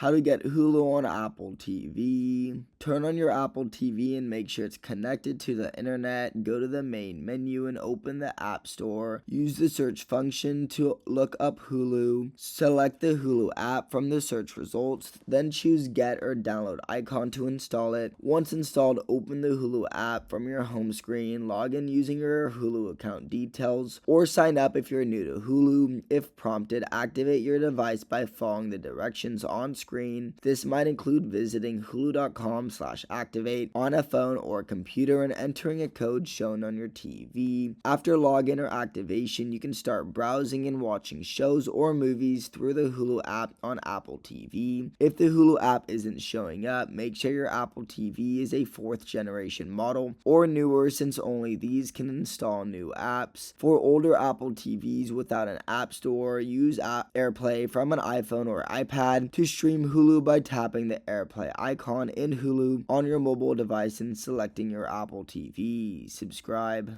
How to get Hulu on Apple TV. Turn on your Apple TV and make sure it's connected to the internet. Go to the main menu and open the App Store. Use the search function to look up Hulu. Select the Hulu app from the search results, then choose Get or Download icon to install it. Once installed, open the Hulu app from your home screen. Log in using your Hulu account details or sign up if you're new to Hulu. If prompted, activate your device by following the directions on screen. This might include visiting hulu.com/activate on a phone or computer and entering a code shown on your TV. After login or activation, you can start browsing and watching shows or movies through the Hulu app on Apple TV. If the Hulu app isn't showing up, make sure your Apple TV is a 4th generation model or newer, since only these can install new apps. For older Apple TVs without an app store, use AirPlay from an iPhone or iPad to stream Hulu by tapping the AirPlay icon in Hulu on your mobile device and selecting your Apple TV. Subscribe.